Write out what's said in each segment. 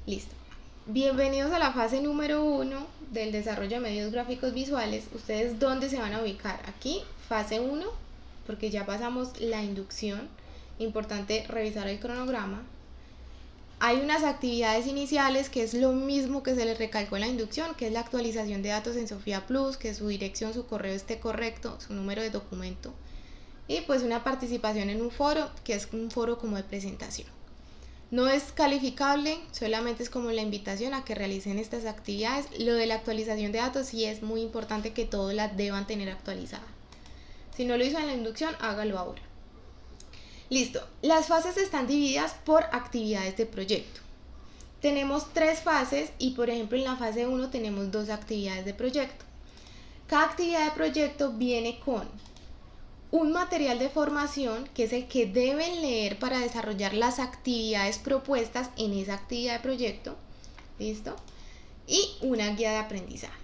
Listo. Bienvenidos a la fase número 1 del desarrollo de medios gráficos visuales. ¿Ustedes dónde se van a ubicar? Aquí, fase 1, porque ya pasamos la inducción. Importante revisar el cronograma. Hay unas actividades iniciales que es lo mismo que se les recalcó en la inducción, que es la actualización de datos en Sofía Plus, que su dirección, su correo esté correcto, su número de documento. Y pues una participación en un foro, que es un foro como de presentación. No es calificable, solamente es como la invitación a que realicen estas actividades. Lo de la actualización de datos sí es muy importante que todos la deban tener actualizada. Si no lo hizo en la inducción, hágalo ahora. Listo, las fases están divididas por actividades de proyecto. Tenemos 3 fases y por ejemplo en la fase 1 tenemos 2 actividades de proyecto. Cada actividad de proyecto viene con un material de formación que es el que deben leer para desarrollar las actividades propuestas en esa actividad de proyecto. ¿Listo? Y una guía de aprendizaje.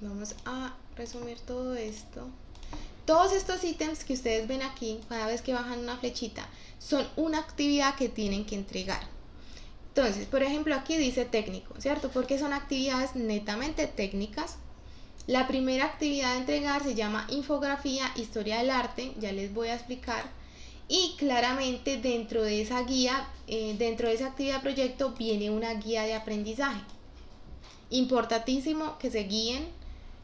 Vamos a resumir todo esto. Todos estos ítems que ustedes ven aquí, cada vez que bajan una flechita, son una actividad que tienen que entregar. Entonces, por ejemplo, aquí dice técnico, ¿cierto? Porque son actividades netamente técnicas. La primera actividad a entregar se llama infografía, historia del arte, ya les voy a explicar. Y claramente dentro de esa guía, dentro de esa actividad de proyecto viene una guía de aprendizaje. Importantísimo que se guíen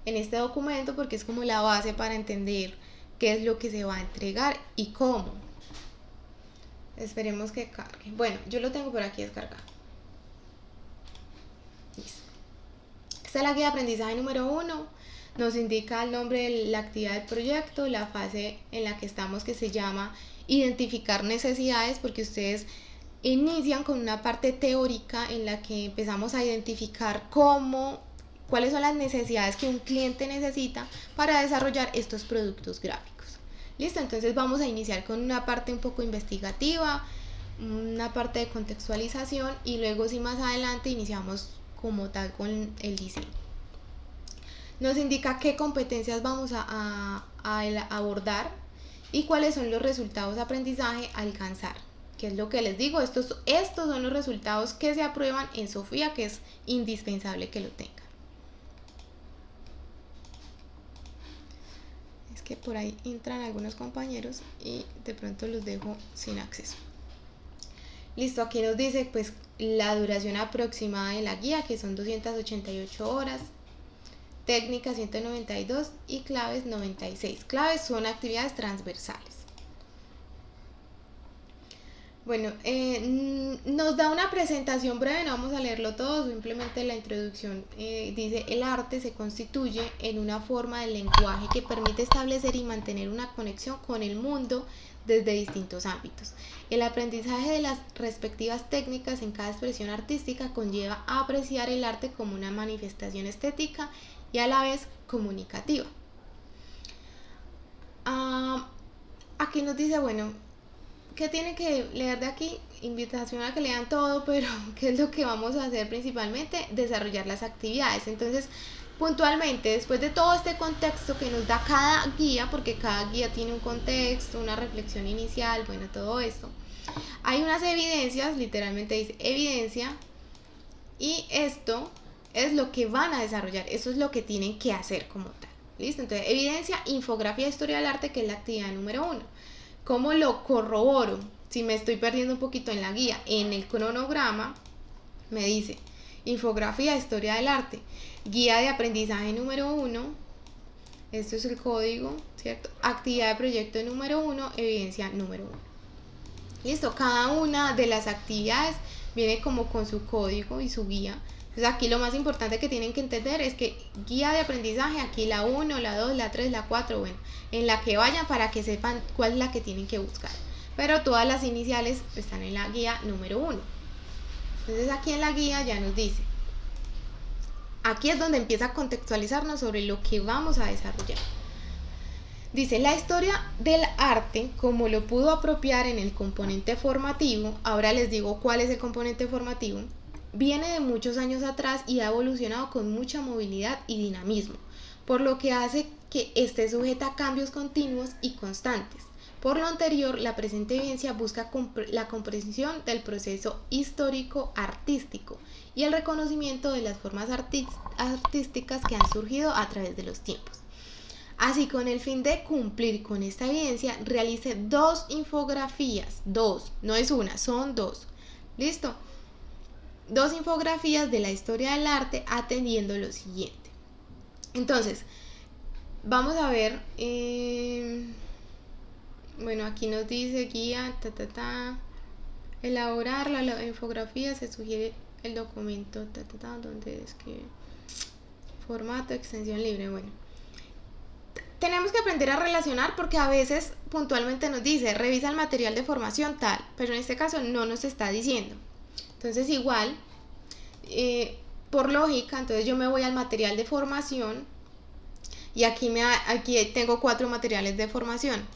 en este documento porque es como la base para entender qué es lo que se va a entregar y cómo. Esperemos que cargue. Bueno, yo lo tengo por aquí descargado. Listo. Esta es la guía de aprendizaje número 1. Nos indica el nombre de la actividad del proyecto, la fase en la que estamos que se llama identificar necesidades, porque ustedes inician con una parte teórica en la que empezamos a identificar cuáles son las necesidades que un cliente necesita para desarrollar estos productos gráficos. Listo, entonces vamos a iniciar con una parte un poco investigativa, una parte de contextualización y luego si más adelante iniciamos como tal con el diseño. Nos indica qué competencias vamos a abordar y cuáles son los resultados de aprendizaje a alcanzar. Que es lo que les digo, estos son los resultados que se aprueban en Sofía, que es indispensable que lo tengan. Es que por ahí entran algunos compañeros y de pronto los dejo sin acceso. Listo, aquí nos dice pues la duración aproximada de la guía, que son 288 horas, técnica 192 y claves 96. Claves son actividades transversales. Bueno, nos da una presentación breve, no vamos a leerlo todo, simplemente la introducción dice: el arte se constituye en una forma de lenguaje que permite establecer y mantener una conexión con el mundo desde distintos ámbitos. El aprendizaje de las respectivas técnicas en cada expresión artística conlleva a apreciar el arte como una manifestación estética y a la vez comunicativa. Aquí nos dice, bueno, ¿qué tienen que leer de aquí? Invitación a que lean todo, pero ¿qué es lo que vamos a hacer principalmente? Desarrollar las actividades. Entonces, puntualmente, después de todo este contexto que nos da cada guía, porque cada guía tiene un contexto, una reflexión inicial, bueno, todo esto, hay unas evidencias, literalmente dice evidencia, y esto es lo que van a desarrollar, eso es lo que tienen que hacer como tal. ¿Listo? Entonces, evidencia, infografía, historia del arte, que es la actividad número 1. ¿Cómo lo corroboro? Si me estoy perdiendo un poquito en la guía, en el cronograma me dice infografía, historia del arte, guía de aprendizaje número 1, esto es el código, ¿cierto? Actividad de proyecto número 1, evidencia número 1. Listo, cada una de las actividades viene como con su código y su guía. Entonces aquí lo más importante que tienen que entender es que guía de aprendizaje, aquí la 1, la 2, la 3, la 4, bueno, en la que vayan para que sepan cuál es la que tienen que buscar. Pero todas las iniciales están en la guía número 1. Entonces aquí en la guía ya nos dice, aquí es donde empieza a contextualizarnos sobre lo que vamos a desarrollar. Dice, la historia del arte, como lo pudo apropiar en el componente formativo, ahora les digo cuál es el componente formativo, viene de muchos años atrás y ha evolucionado con mucha movilidad y dinamismo, por lo que hace que esté sujeta a cambios continuos y constantes. Por lo anterior, la presente evidencia busca la comprensión del proceso histórico artístico y el reconocimiento de las formas artísticas que han surgido a través de los tiempos. Así, con el fin de cumplir con esta evidencia, realice 2 infografías, 2, no es una, son 2. ¿Listo? 2 infografías de la historia del arte atendiendo lo siguiente. Entonces, vamos a ver, bueno, aquí nos dice guía, elaborar la infografía, se sugiere el documento, donde escribe formato, extensión libre, bueno. Tenemos que aprender a relacionar porque a veces puntualmente nos dice, revisa el material de formación tal, pero en este caso no nos está diciendo. Entonces igual, por lógica, entonces yo me voy al material de formación y aquí tengo 4 materiales de formación.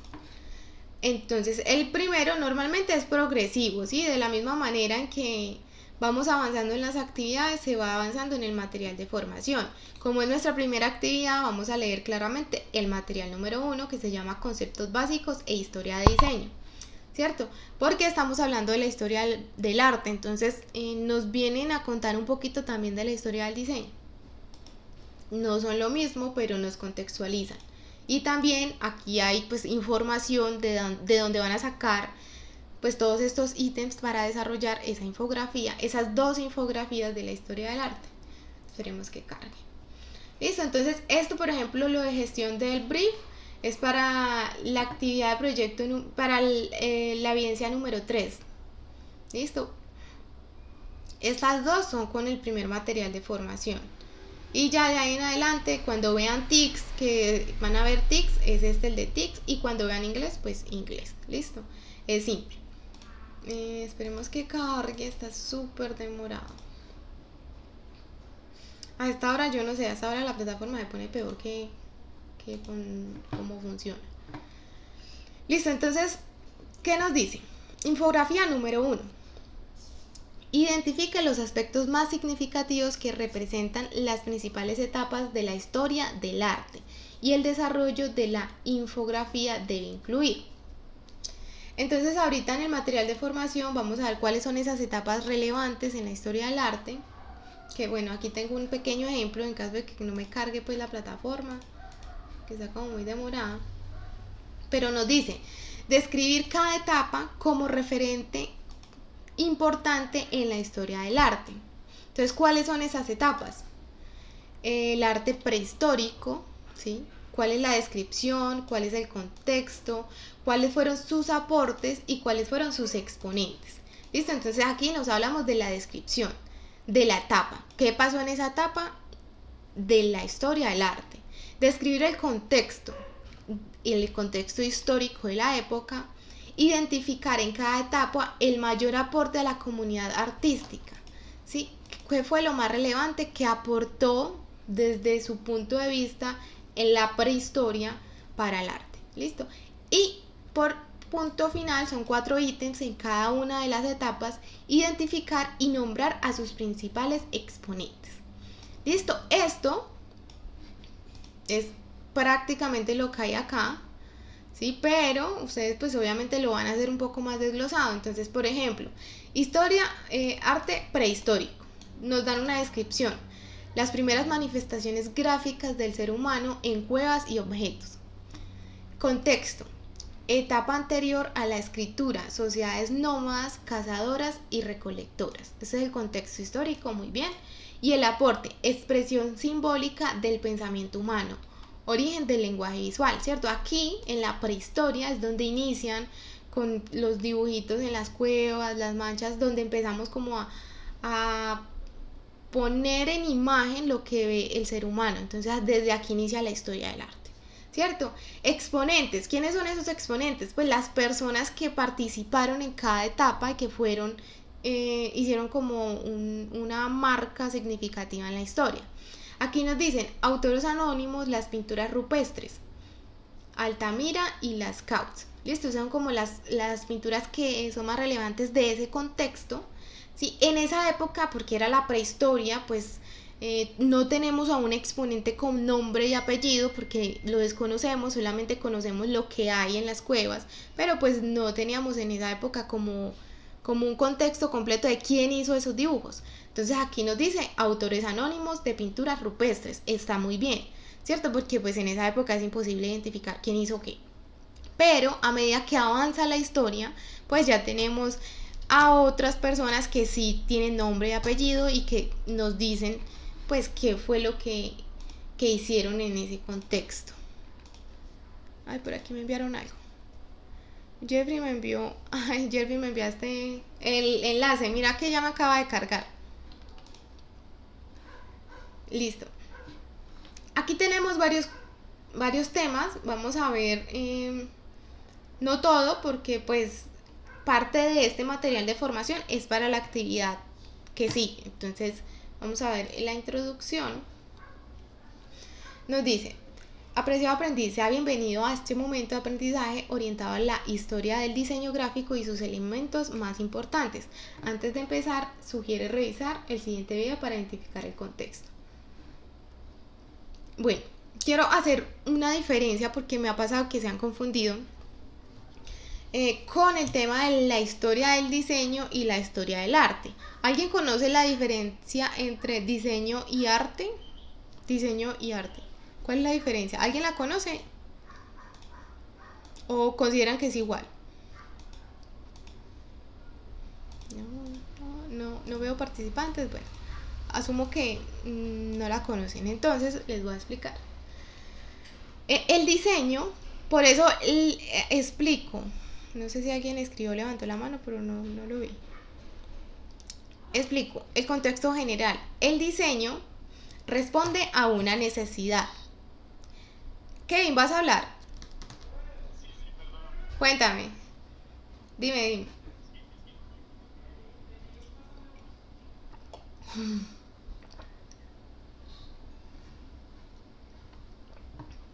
Entonces el primero normalmente es progresivo, ¿sí? De la misma manera en que vamos avanzando en las actividades, se va avanzando en el material de formación. Como es nuestra primera actividad, vamos a leer claramente el material número 1, que se llama Conceptos Básicos e Historia de Diseño, ¿cierto? Porque estamos hablando de la historia del arte, entonces nos vienen a contar un poquito también de la historia del diseño. No son lo mismo, pero nos contextualizan. Y también aquí hay pues información de dónde van a sacar pues todos estos ítems para desarrollar esa infografía, esas 2 infografías de la historia del arte. Esperemos que cargue. Listo, entonces esto, por ejemplo, lo de gestión del brief es para la actividad de proyecto, para la evidencia número 3. Listo. Estas 2 son con el primer material de formación. Y ya de ahí en adelante, cuando vean TICS, que van a ver TICS, es el de TICS. Y cuando vean inglés, pues inglés. Listo. Es simple. Esperemos que cargue, está súper demorado. A esta hora yo no sé, a esta hora la plataforma me pone peor que con cómo funciona. Listo, entonces, ¿qué nos dice? Infografía número 1. Identifica los aspectos más significativos que representan las principales etapas de la historia del arte y el desarrollo de la infografía debe incluir. Entonces ahorita en el material de formación vamos a ver cuáles son esas etapas relevantes en la historia del arte, que bueno, aquí tengo un pequeño ejemplo en caso de que no me cargue pues la plataforma, que está como muy demorada, pero nos dice describir cada etapa como referente importante en la historia del arte. Entonces, ¿cuáles son esas etapas? El arte prehistórico, ¿sí? ¿Cuál es la descripción? ¿Cuál es el contexto? ¿Cuáles fueron sus aportes y cuáles fueron sus exponentes? ¿Listo? Entonces aquí nos hablamos de la descripción, de la etapa. ¿Qué pasó en esa etapa de la historia del arte? Describir el contexto histórico de la época. Identificar en cada etapa el mayor aporte a la comunidad artística, ¿sí? ¿Qué fue lo más relevante que aportó desde su punto de vista en la prehistoria para el arte? ¿Listo? Y por punto final, son 4 ítems en cada una de las etapas, identificar y nombrar a sus principales exponentes. ¿Listo? Esto es prácticamente lo que hay acá. Sí, pero ustedes pues obviamente lo van a hacer un poco más desglosado. Entonces, por ejemplo, historia, arte prehistórico. Nos dan una descripción. Las primeras manifestaciones gráficas del ser humano en cuevas y objetos. Contexto. Etapa anterior a la escritura. Sociedades nómadas, cazadoras y recolectoras. Ese es el contexto histórico, muy bien. Y el aporte. Expresión simbólica del pensamiento humano. Origen del lenguaje visual, ¿cierto? Aquí en la prehistoria es donde inician con los dibujitos en las cuevas, las manchas, donde empezamos como a poner en imagen lo que ve el ser humano. Entonces desde aquí inicia la historia del arte, ¿cierto? Exponentes, ¿quiénes son esos exponentes? Pues las personas que participaron en cada etapa y que fueron, hicieron como una marca significativa en la historia. Aquí nos dicen autores anónimos, las pinturas rupestres, Altamira y Lascaux. Listo, son como las pinturas que son más relevantes de ese contexto. ¿Sí? En esa época, porque era la prehistoria, pues No tenemos a un exponente con nombre y apellido porque lo desconocemos, solamente conocemos lo que hay en las cuevas, pero pues no teníamos en esa época como un contexto completo de quién hizo esos dibujos. Entonces aquí nos dice autores anónimos de pinturas rupestres. Está muy bien, ¿cierto? Porque pues en esa época es imposible identificar quién hizo qué. Pero a medida que avanza la historia, pues ya tenemos a otras personas que sí tienen nombre y apellido y que nos dicen pues qué fue lo que hicieron en ese contexto. Ay, por aquí me enviaron algo. Jeffrey me enviaste el enlace, mira que ya me acaba de cargar. Listo. Aquí tenemos varios temas, vamos a ver, no todo, porque pues parte de este material de formación es para la actividad que sigue. Entonces vamos a ver la introducción. Nos dice: apreciado aprendiz, sea bienvenido a este momento de aprendizaje orientado a la historia del diseño gráfico y sus elementos más importantes. Antes de empezar, sugiere revisar el siguiente video para identificar el contexto. Bueno, quiero hacer una diferencia porque me ha pasado que se han confundido con el tema de la historia del diseño y la historia del arte. ¿Alguien conoce la diferencia entre diseño y arte? Diseño y arte. ¿Cuál es la diferencia? ¿Alguien la conoce? ¿O consideran que es igual? No veo participantes. Bueno, asumo que no la conocen. Entonces les voy a explicar. El diseño, por eso explico. No sé si alguien escribió, levantó la mano, pero no lo vi. Explico el contexto general. El diseño responde a una necesidad. Kevin, ¿vas a hablar? Cuéntame. Dime.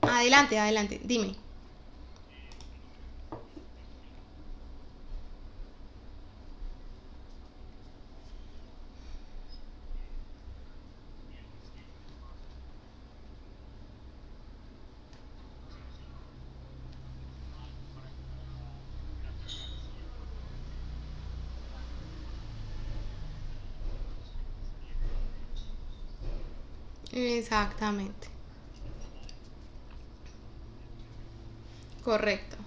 Adelante, dime. Exactamente. Correcto.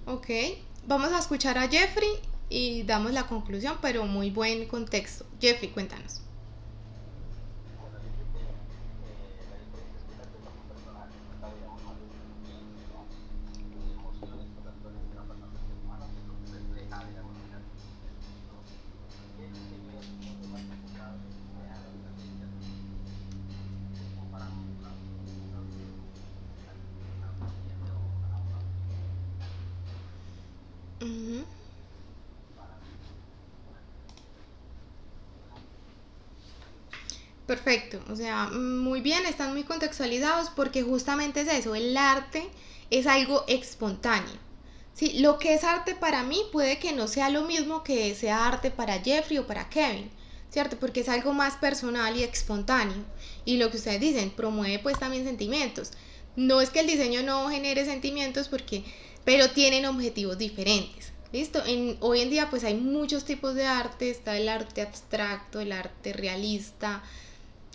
Ok, vamos a escuchar a Jeffrey y damos la conclusión, pero muy buen contexto. Jeffrey, cuéntanos. Ujú. Perfecto, o sea, muy bien, están muy contextualizados porque justamente es eso, el arte es algo espontáneo. Sí, lo que es arte para mí puede que no sea lo mismo que sea arte para Jeffrey o para Kevin, ¿cierto? Porque es algo más personal y espontáneo. Y lo que ustedes dicen, promueve pues también sentimientos. No es que el diseño no genere sentimientos porque, pero tienen objetivos diferentes. ¿Listo? Hoy en día pues hay muchos tipos de arte, está el arte abstracto, el arte realista,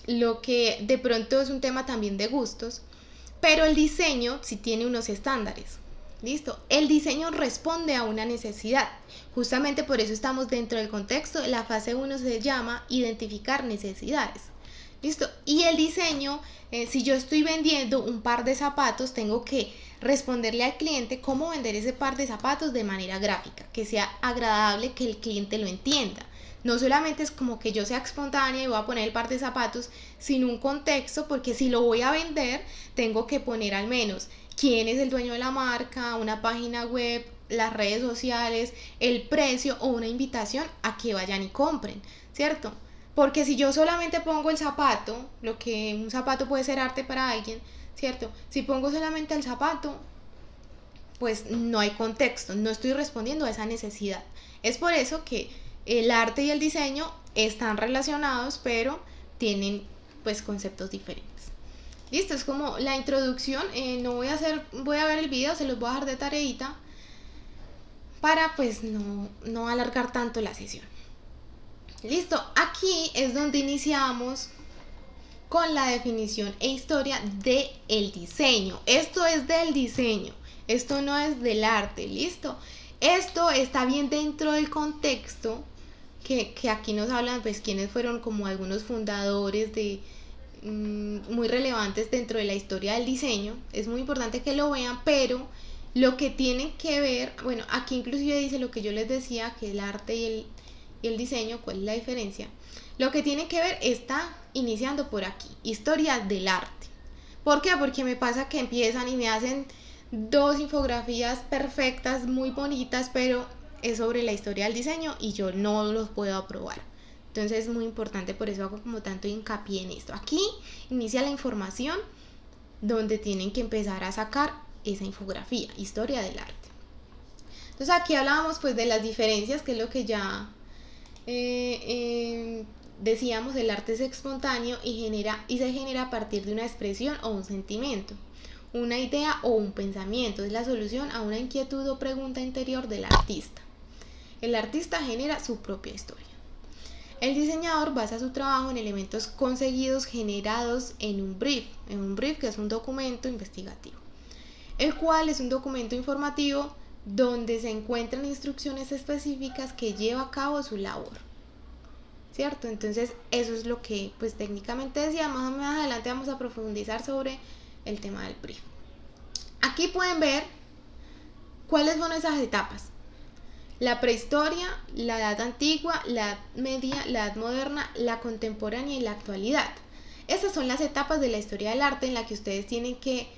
lo que de pronto es un tema también de gustos, pero el diseño sí tiene unos estándares. Listo, el diseño responde a una necesidad. Justamente por eso estamos dentro del contexto. La fase 1 se llama identificar necesidades. Listo, y el diseño, si yo estoy vendiendo un par de zapatos, tengo que responderle al cliente cómo vender ese par de zapatos de manera gráfica, que sea agradable, que el cliente lo entienda. No solamente es como que yo sea espontánea y voy a poner el par de zapatos sin un contexto, porque si lo voy a vender, tengo que poner al menos quién es el dueño de la marca, una página web, las redes sociales, el precio o una invitación a que vayan y compren, ¿cierto? Porque si yo solamente pongo el zapato, lo que un zapato puede ser arte para alguien, ¿cierto? Si pongo solamente el zapato, pues no hay contexto, no estoy respondiendo a esa necesidad. Es por eso que el arte y el diseño están relacionados, pero tienen pues conceptos diferentes. Listo, es como la introducción. No voy a ver el video, se los voy a dejar de tareita para pues no alargar tanto la sesión. Listo, aquí es donde iniciamos con la definición e historia del diseño. Esto es del diseño, esto no es del arte, listo. Esto está bien dentro del contexto que aquí nos hablan pues quiénes fueron como algunos fundadores muy relevantes dentro de la historia del diseño. Es muy importante que lo vean, pero lo que tienen que ver, bueno, aquí inclusive dice lo que yo les decía, que el arte y el diseño, cuál es la diferencia. Lo que tiene que ver está iniciando por aquí, historia del arte. ¿Por qué? Porque me pasa que empiezan y me hacen 2 infografías perfectas, muy bonitas, pero es sobre la historia del diseño y yo no los puedo aprobar. Entonces es muy importante, por eso hago como tanto hincapié en esto. Aquí inicia la información donde tienen que empezar a sacar esa infografía, historia del arte. Entonces aquí hablábamos pues de las diferencias, que es lo que ya decíamos. El arte es espontáneo y se genera a partir de una expresión o un sentimiento, una idea o un pensamiento. Es la solución a una inquietud o pregunta interior del artista. El artista genera su propia historia. El diseñador basa su trabajo en elementos conseguidos generados en un brief que es un documento investigativo, el cual es un documento informativo donde se encuentran instrucciones específicas que lleva a cabo su labor, ¿cierto? Entonces eso es lo que pues técnicamente decía. Más adelante vamos a profundizar sobre el tema del brief. Aquí pueden ver cuáles son esas etapas: la prehistoria, la edad antigua, la edad media, la edad moderna, la contemporánea y la actualidad. Estas son las etapas de la historia del arte en la que ustedes tienen que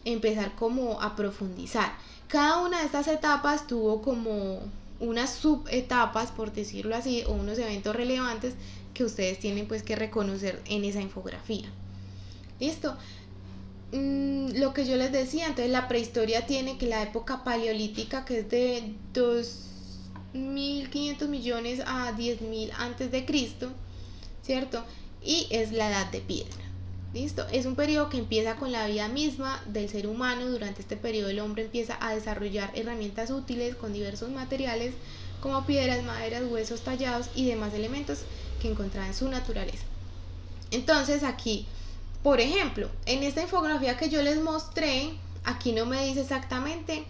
empezar como a profundizar. Cada una de estas etapas tuvo como unas subetapas, por decirlo así, o unos eventos relevantes que ustedes tienen pues que reconocer en esa infografía. ¿Listo? Lo que yo les decía, entonces la prehistoria tiene que la época paleolítica, que es de 2.500 millones a 10.000 antes de Cristo, ¿cierto? Y es la edad de piedra. ¿Listo? Es un periodo que empieza con la vida misma del ser humano. Durante este periodo el hombre empieza a desarrollar herramientas útiles con diversos materiales como piedras, maderas, huesos tallados y demás elementos que encontraba en su naturaleza. Entonces aquí, por ejemplo, en esta infografía que yo les mostré, aquí no me dice exactamente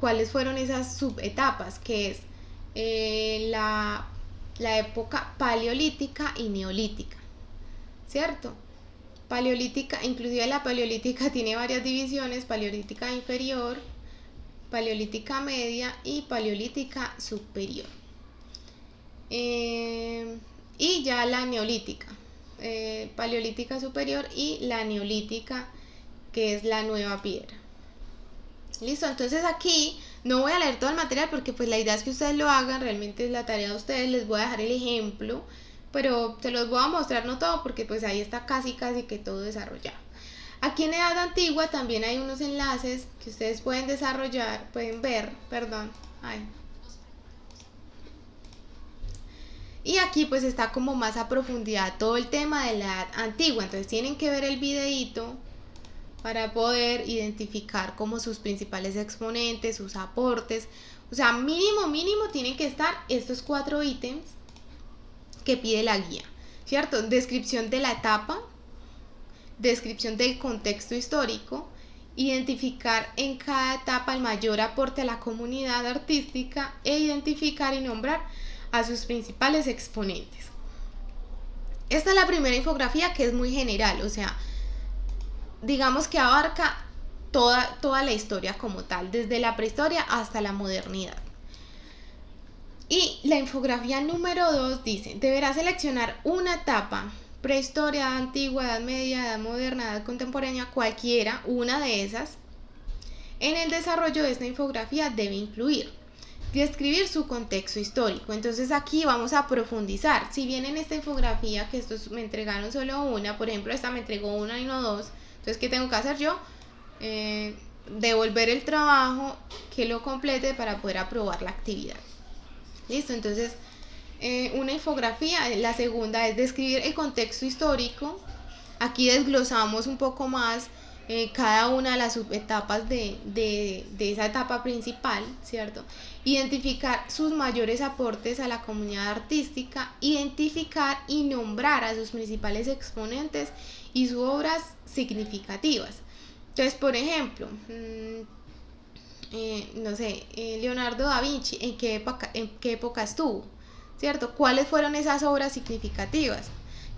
cuáles fueron esas subetapas, que es la época paleolítica y neolítica, ¿cierto? Paleolítica, inclusive la paleolítica tiene varias divisiones: paleolítica inferior, paleolítica media y paleolítica superior. Y ya la neolítica, paleolítica superior y la neolítica, que es la nueva piedra. Listo, entonces aquí no voy a leer todo el material porque pues la idea es que ustedes lo hagan, realmente es la tarea de ustedes. Les voy a dejar el ejemplo, pero se los voy a mostrar no todo porque pues ahí está casi que todo desarrollado. Aquí en edad antigua también hay unos enlaces que ustedes pueden desarrollar, pueden ver, perdón. Y aquí pues está como más a profundidad todo el tema de la edad antigua. Entonces tienen que ver el videíto para poder identificar como sus principales exponentes, sus aportes. O sea, mínimo tienen que estar estos 4 ítems que pide la guía, ¿cierto? Descripción de la etapa, descripción del contexto histórico, identificar en cada etapa el mayor aporte a la comunidad artística e identificar y nombrar a sus principales exponentes. Esta es la primera infografía, que es muy general, o sea, digamos que abarca toda la historia como tal, desde la prehistoria hasta la modernidad. Y la infografía número 2 dice: deberá seleccionar una etapa: prehistoria, antigua, edad media, edad moderna, edad contemporánea, cualquiera, una de esas. En el desarrollo de esta infografía debe incluir describir su contexto histórico. Entonces aquí vamos a profundizar. Si bien en esta infografía, que estos me entregaron solo una, por ejemplo esta me entregó una y no 2, entonces ¿qué tengo que hacer yo? Devolver el trabajo que lo complete para poder aprobar la actividad. Listo, entonces Una infografía. La segunda es describir el contexto histórico. Aquí desglosamos un poco más cada una de las subetapas de esa etapa principal, ¿cierto? Identificar sus mayores aportes a la comunidad artística, identificar y nombrar a sus principales exponentes y sus obras significativas. Entonces, por ejemplo, no sé, Leonardo da Vinci, en qué época estuvo? ¿Cierto? ¿Cuáles fueron esas obras significativas?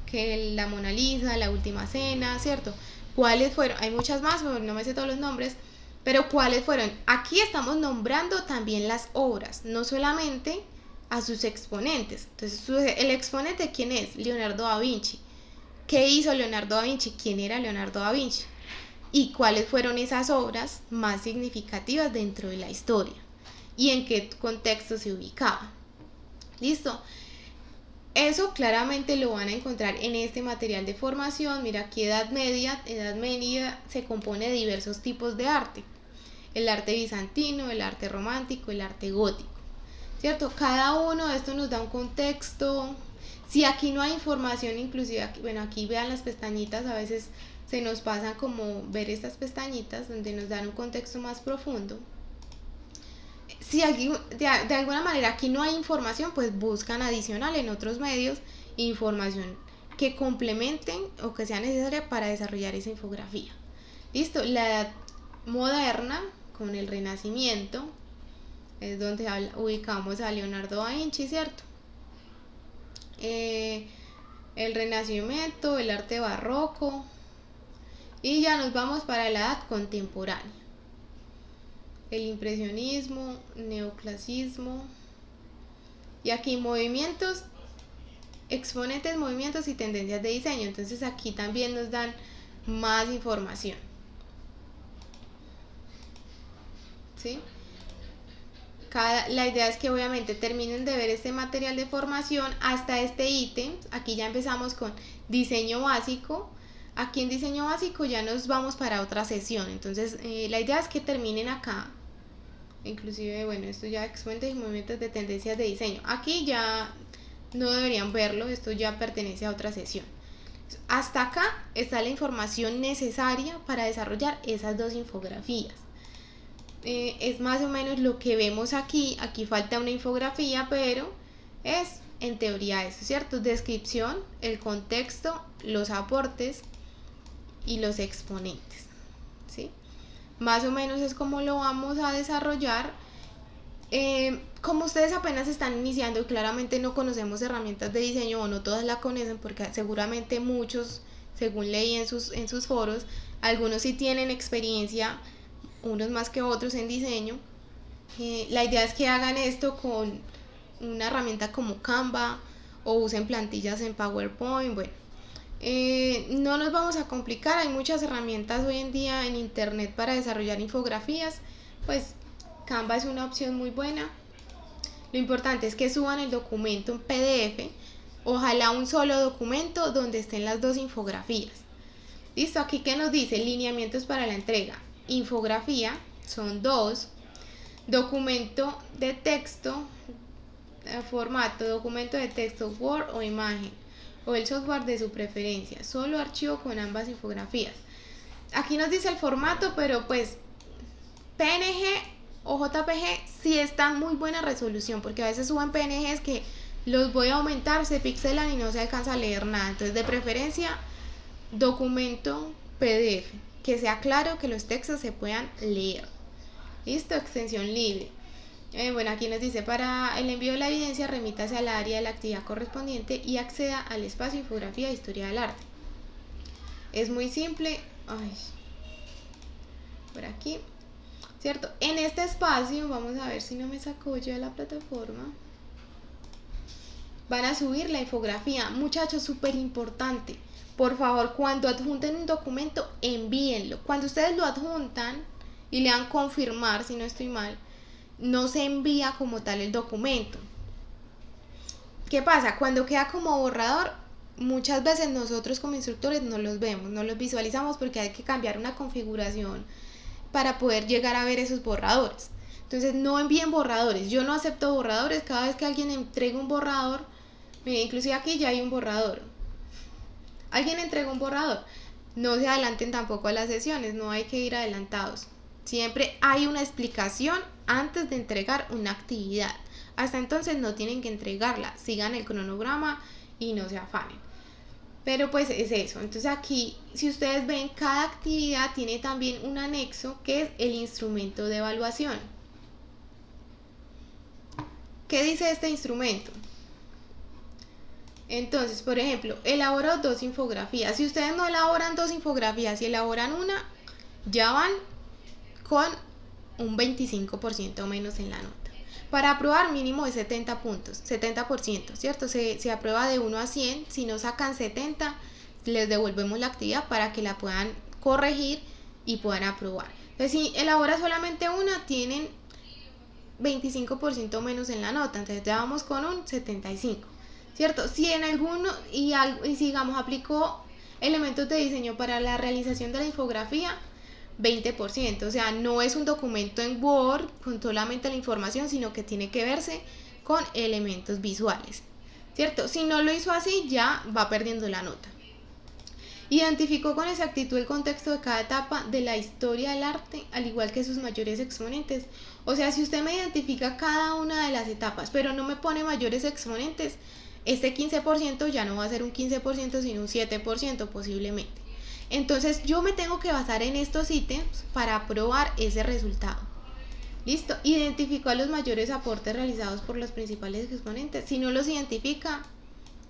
Que la Mona Lisa, la Última Cena, ¿cierto? ¿Cuáles fueron? Hay muchas más, no me sé todos los nombres, pero ¿cuáles fueron? Aquí estamos nombrando también las obras, no solamente a sus exponentes. Entonces, ¿el exponente quién es? Leonardo da Vinci. ¿Qué hizo Leonardo da Vinci? ¿Quién era Leonardo da Vinci? Y cuáles fueron esas obras más significativas dentro de la historia y en qué contexto se ubicaba. ¿Listo? Eso claramente lo van a encontrar en este material de formación. Mira aquí Edad Media se compone de diversos tipos de arte. El arte bizantino, el arte romántico, el arte gótico, ¿cierto? Cada uno de estos nos da un contexto. Si aquí no hay información, inclusive, aquí vean las pestañitas, a veces se nos pasa como ver estas pestañitas donde nos dan un contexto más profundo. Si aquí, de alguna manera aquí no hay información, pues buscan adicional en otros medios información que complementen o que sea necesaria para desarrollar esa infografía. Listo, la edad moderna con el Renacimiento es donde ubicamos a Leonardo da Vinci, ¿cierto? El Renacimiento, el arte barroco, y ya nos vamos para la edad contemporánea. El impresionismo, neoclasismo, y aquí movimientos, exponentes, movimientos y tendencias de diseño. Entonces aquí también nos dan más información, ¿sí? La idea es que obviamente terminen de ver este material de formación hasta este ítem. Aquí ya empezamos con diseño básico. Aquí en diseño básico ya nos vamos para otra sesión. Entonces la idea es que terminen acá. Inclusive, bueno, esto ya exponentes y movimientos de tendencias de diseño. Aquí ya no deberían verlo, esto ya pertenece a otra sesión. Hasta acá está la información necesaria para desarrollar esas dos infografías. Es más o menos lo que vemos aquí. Aquí falta una infografía, pero es en teoría eso, ¿cierto? Descripción, el contexto, los aportes y los exponentes, ¿sí? Más o menos es como lo vamos a desarrollar. Como ustedes apenas están iniciando y claramente no conocemos herramientas de diseño, o no todas la conocen, porque seguramente muchos, según leí en sus foros, algunos sí tienen experiencia, unos más que otros en diseño. La idea es que hagan esto con una herramienta como Canva o usen plantillas en PowerPoint. Bueno, no nos vamos a complicar, hay muchas herramientas hoy en día en internet para desarrollar infografías. Pues Canva es una opción muy buena. Lo importante es que suban el documento en PDF, ojalá un solo documento donde estén las dos infografías. Listo, aquí que nos dice lineamientos para la entrega. Infografía son 2, documento de texto, formato, documento de texto, Word o imagen, o el software de su preferencia, solo archivo con ambas infografías. Aquí nos dice el formato, pero pues PNG o JPG sí está en muy buena resolución, porque a veces suben PNGs que los voy a aumentar, se pixelan y no se alcanza a leer nada. Entonces, de preferencia, documento PDF, que sea claro, que los textos se puedan leer. Listo, extensión libre. Bueno, aquí nos dice, para el envío de la evidencia, remítase al área de la actividad correspondiente y acceda al espacio infografía e historia del arte. Es muy simple. Ay, por aquí, ¿cierto? En este espacio, vamos a ver si no me sacó ya la plataforma. Van a subir la infografía. Muchachos, súper importante. Por favor, cuando adjunten un documento, envíenlo. Cuando ustedes lo adjuntan y le dan confirmar, si no estoy mal, no se envía como tal el documento. ¿Qué pasa? Cuando queda como borrador, muchas veces nosotros como instructores no los vemos, no los visualizamos, porque hay que cambiar una configuración para poder llegar a ver esos borradores. Entonces no envíen borradores, yo no acepto borradores. Cada vez que alguien entrega un borrador, mire, inclusive aquí ya hay un borrador, alguien entrega un borrador, no se adelanten tampoco a las sesiones, no hay que ir adelantados. Siempre hay una explicación antes de entregar una actividad. Hasta entonces no tienen que entregarla, sigan el cronograma y no se afanen. Pero pues es eso. Entonces aquí, si ustedes ven, cada actividad tiene también un anexo que es el instrumento de evaluación. ¿Qué dice este instrumento? Entonces, por ejemplo, elaboro 2 infografías. Si ustedes no elaboran 2 infografías y elaboran una, ya van con un 25% menos en la nota. Para aprobar mínimo de 70 puntos, 70%, ¿cierto? Se aprueba de 1 a 100, si no sacan 70, les devolvemos la actividad para que la puedan corregir y puedan aprobar. Entonces, si elabora solamente una, tienen 25% menos en la nota, entonces ya vamos con un 75, ¿cierto? Si en alguno, y si digamos aplicó elementos de diseño para la realización de la infografía, 20%, o sea, no es un documento en Word con solamente la información, sino que tiene que verse con elementos visuales, ¿cierto? Si no lo hizo así, ya va perdiendo la nota. Identificó con exactitud el contexto de cada etapa de la historia del arte, al igual que sus mayores exponentes. O sea, si usted me identifica cada una de las etapas, pero no me pone mayores exponentes, este 15% ya no va a ser un 15%, sino un 7% posiblemente. Entonces yo me tengo que basar en estos ítems para probar ese resultado. Listo, identificó a los mayores aportes realizados por los principales exponentes. Si no los identifica,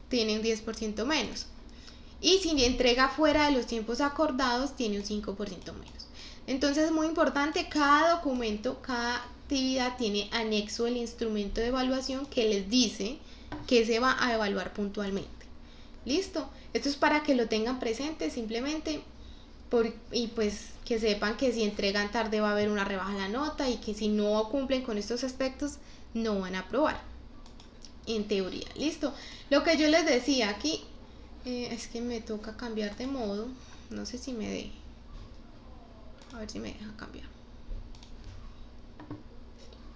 tiene un 10% menos. Y si entrega fuera de los tiempos acordados, tiene un 5% menos. Entonces es muy importante, cada documento, cada actividad tiene anexo el instrumento de evaluación que les dice que se va a evaluar puntualmente. Listo, esto es para que lo tengan presente simplemente y pues que sepan que si entregan tarde va a haber una rebaja en la nota y que si no cumplen con estos aspectos no van a aprobar, en teoría. Listo, lo que yo les decía aquí, es que me toca cambiar de modo, no sé si me deje, a ver si me deja cambiar,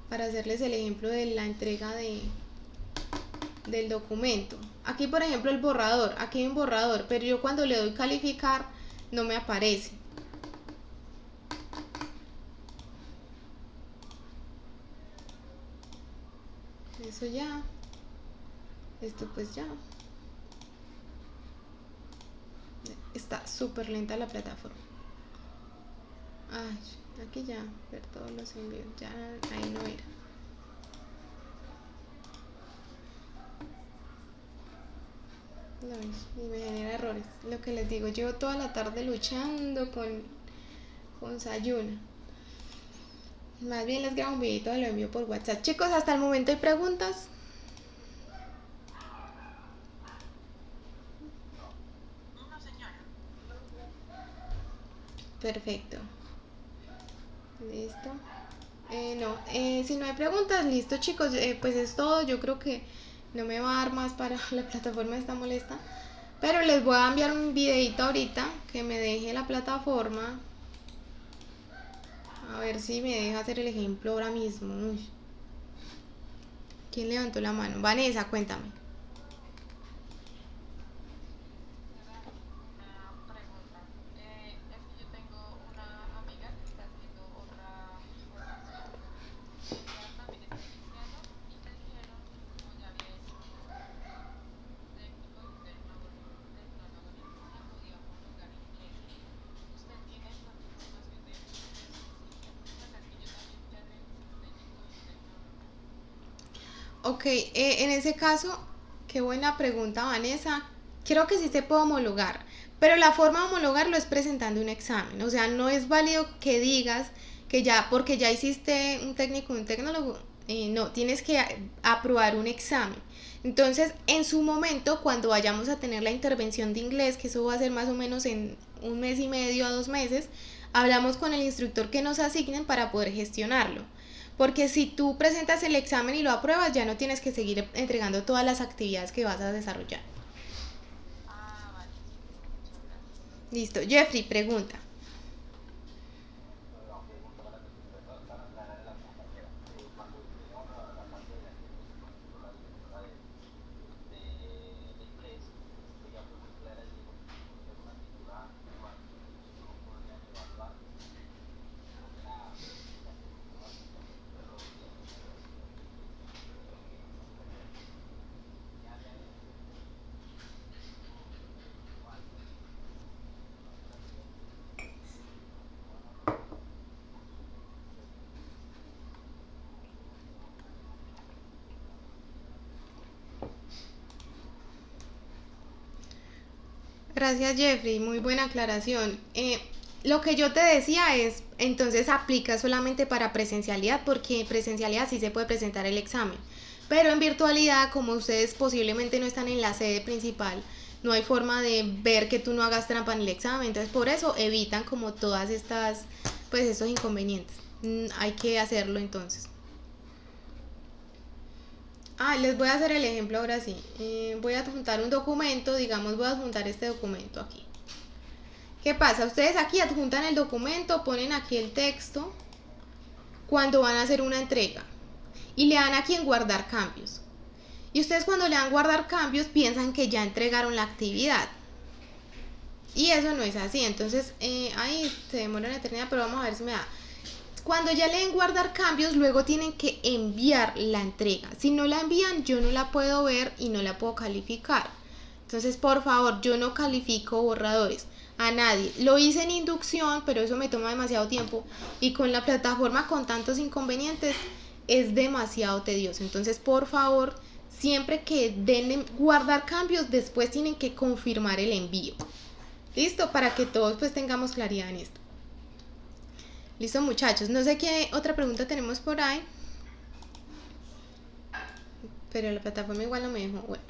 para hacerles el ejemplo de la entrega del documento. Aquí por ejemplo el borrador, aquí hay un borrador, pero yo cuando le doy calificar no me aparece. Eso ya, esto pues ya. Está súper lenta la plataforma. Ay, aquí ya, ver todos los envíos, ya ahí no era. No, y me genera errores. Lo que les digo, llevo toda la tarde luchando con Sayuna. Más bien les grabo un videito y lo envío por WhatsApp. Chicos, hasta el momento hay preguntas. Perfecto. Listo. No, si no hay preguntas, listo chicos, pues es todo. Yo creo que no me va a dar más para la plataforma, está molesta. Pero les voy a enviar un videito ahorita que me deje la plataforma. A ver si me deja hacer el ejemplo ahora mismo. Uy. ¿Quién levantó la mano? Vanessa, cuéntame. Ok, en ese caso, qué buena pregunta, Vanessa. Creo que sí se puede homologar, pero la forma de homologarlo es presentando un examen. O sea, no es válido que digas que ya, porque ya hiciste un técnico, un tecnólogo, no, tienes que aprobar un examen. Entonces, en su momento, cuando vayamos a tener la intervención de inglés, que eso va a ser más o menos en 1 mes y medio a 2 meses, hablamos con el instructor que nos asignen para poder gestionarlo. Porque si tú presentas el examen y lo apruebas, ya no tienes que seguir entregando todas las actividades que vas a desarrollar. Listo. Jeffrey, pregunta. Gracias, Jeffrey, muy buena aclaración. Lo que yo te decía es, entonces aplica solamente para presencialidad, porque en presencialidad sí se puede presentar el examen, pero en virtualidad, como ustedes posiblemente no están en la sede principal, no hay forma de ver que tú no hagas trampa en el examen, entonces por eso evitan como todas estas, pues estos inconvenientes. Hay que hacerlo entonces. Les voy a hacer el ejemplo ahora sí. Voy a adjuntar un documento, digamos, voy a adjuntar este documento aquí. ¿Qué pasa? Ustedes aquí adjuntan el documento, ponen aquí el texto cuando van a hacer una entrega y le dan aquí en guardar cambios. Y ustedes cuando le dan guardar cambios piensan que ya entregaron la actividad. Y eso no es así. Entonces, ahí se demora una eternidad, pero vamos a ver si me da. Cuando ya le den guardar cambios, luego tienen que enviar la entrega. Si no la envían, yo no la puedo ver y no la puedo calificar. Entonces, por favor, yo no califico borradores a nadie. Lo hice en inducción, pero eso me toma demasiado tiempo. Y con la plataforma con tantos inconvenientes, es demasiado tedioso. Entonces, por favor, siempre que den guardar cambios, después tienen que confirmar el envío. ¿Listo? Para que todos pues tengamos claridad en esto. Listo, muchachos. No sé qué otra pregunta tenemos por ahí, pero la plataforma igual no me dejó. Bueno.